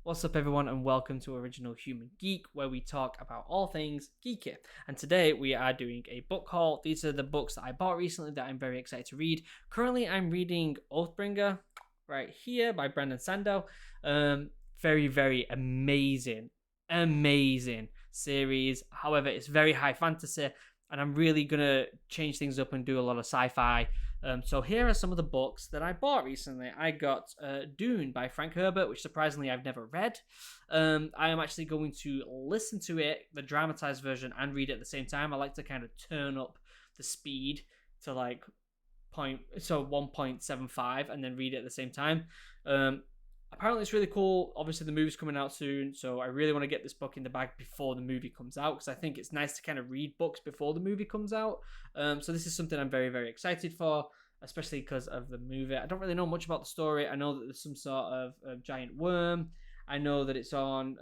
What's up, everyone, and welcome to Original Human Geek, where we talk about all things geeky. And today we are doing a book haul. These are the books that I bought recently that I'm very excited to read. Currently, I'm reading Oathbringer right here by Brandon Sandow. Very, very amazing series. However, it's very high fantasy, and I'm really gonna change things up and do a lot of sci-fi. So here are some of the books that I bought recently. I got Dune by Frank Herbert, which surprisingly I've never read. I am actually going to listen to it, the dramatized version, and read it at the same time. I like to kind of turn up the speed to 1.75 and then read it at the same time. Apparently it's really cool. Obviously the movie's coming out soon, so I really want to get this book in the bag before the movie comes out, because I think it's nice to kind of read books before the movie comes out. So this is something I'm very, very excited for, especially because of the movie. I don't really know much about the story. I know that there's some sort of giant worm. I know that it's on,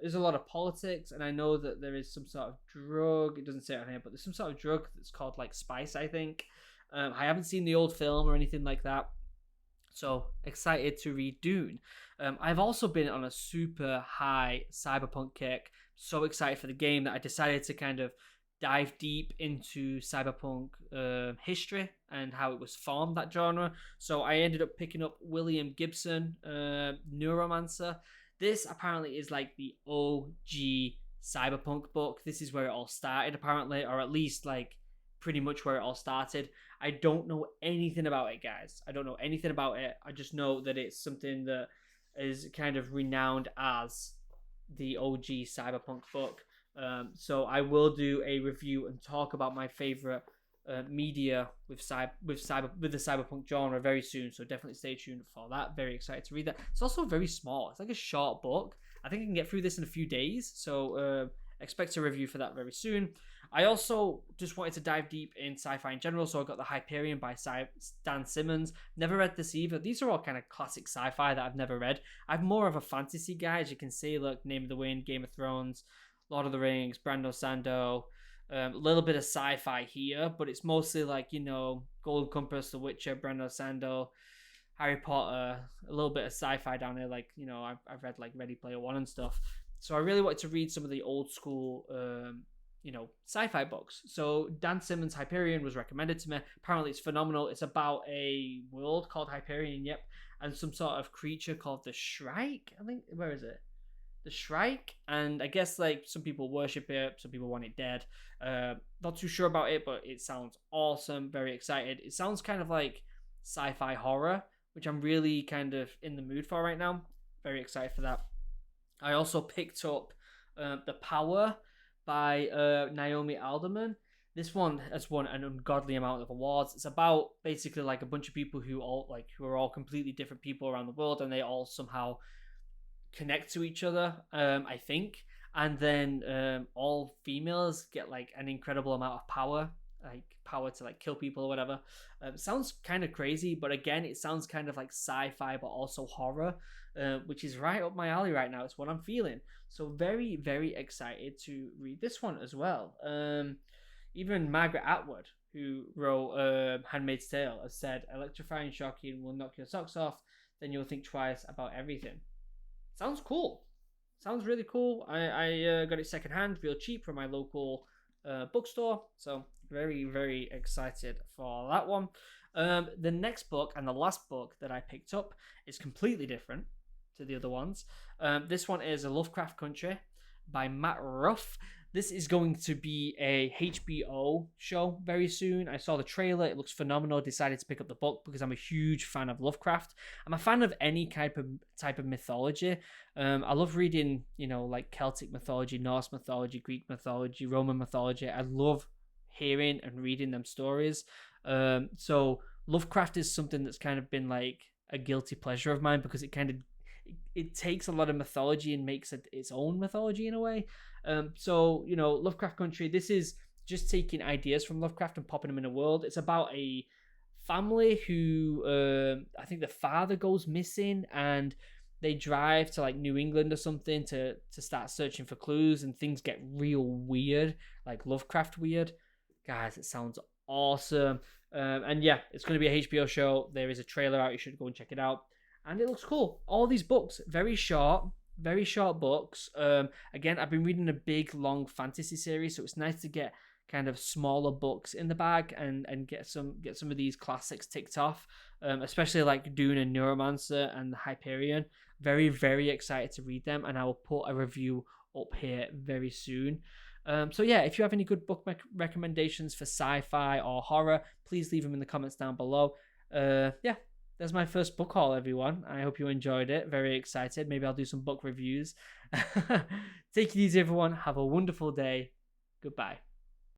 there's a lot of politics, and I know that there is some sort of drug. It doesn't say it on here, but there's some sort of drug that's called like spice, I think. I haven't seen the old film or anything like that. So excited to read Dune. I've also been on a super high cyberpunk kick. So excited for the game that I decided to kind of dive deep into cyberpunk history and how it was formed, that genre. So I ended up picking up William Gibson, Neuromancer. This apparently is like the OG cyberpunk book. This is where it all started, apparently, or at least like pretty much where it all started. I don't know anything about it, guys. I don't know anything about it. I just know that it's something that is kind of renowned as the OG cyberpunk book. So I will do a review and talk about my favorite media with the cyberpunk genre very soon. So definitely stay tuned for that. Very excited to read that. It's also very small. It's like a short book. I think I can get through this in a few days. So expect a review for that very soon. I also just wanted to dive deep in sci-fi in general, so I got the Hyperion by Dan Simmons. Never read this either. These are all kind of classic sci-fi that I've never read. I'm more of a fantasy guy, as you can see. Look, Name of the Wind, Game of Thrones, Lord of the Rings, Brando Sando. A little bit of sci-fi here, but it's mostly like, Golden Compass, The Witcher, Brando Sando, Harry Potter, a little bit of sci-fi down here. Like, I've read like Ready Player One and stuff. So I really wanted to read some of the old school sci-fi books. So Dan Simmons' Hyperion was recommended to me. Apparently it's phenomenal. It's about a world called Hyperion, yep, and some sort of creature called the Shrike. I think, where is it? The Shrike, and I guess like some people worship it, some people want it dead. Not too sure about it, but it sounds awesome. Very excited. It sounds kind of like sci-fi horror, which I'm really kind of in the mood for right now. Very excited for that. I also picked up The Power by Naomi Alderman. This one has won an ungodly amount of awards. It's about basically like a bunch of people who are all completely different people around the world, and they all somehow connect to each other, I think. And then all females get like an incredible amount of power, like power to like kill people or whatever. Sounds kind of crazy, but again, it sounds kind of like sci-fi but also horror, which is right up my alley right now. It's what I'm feeling. So very, very excited to read this one as well. Even Margaret Atwood, who wrote Handmaid's Tale, has said, electrifying, shocking, will knock your socks off, then you'll think twice about everything. Sounds cool. Sounds really cool. I got it secondhand, real cheap from my local bookstore. So very, very excited for that one. The next book and the last book that I picked up is completely different to the other ones. This one is A Lovecraft Country by Matt Ruff. This is going to be a HBO show very soon. I saw the trailer. It looks phenomenal. Decided to pick up the book because I'm a huge fan of Lovecraft. I'm a fan of any type of mythology. I love reading, like Celtic mythology, Norse mythology, Greek mythology, Roman mythology. I love hearing and reading them stories. So Lovecraft is something that's kind of been like a guilty pleasure of mine, because it takes a lot of mythology and makes it its own mythology in a way. So Lovecraft Country, this is just taking ideas from Lovecraft and popping them in a world. It's about a family who I think the father goes missing, and they drive to like New England or something to start searching for clues, and things get real weird, like Lovecraft weird. Guys, it sounds awesome. And yeah, it's going to be a HBO show. There is a trailer out. You should go and check it out. and it looks cool. All these books, very short books. Again, I've been reading a big long fantasy series, so it's nice to get kind of smaller books in the bag and get some of these classics ticked off, especially like Dune and Neuromancer and Hyperion. Very, very excited to read them, and I will put a review up here very soon. So yeah, if you have any good book recommendations for sci-fi or horror, please leave them in the comments down below. Yeah, that's my first book haul, everyone. I hope you enjoyed it. Very excited. Maybe I'll do some book reviews. Take it easy, everyone. Have a wonderful day. Goodbye.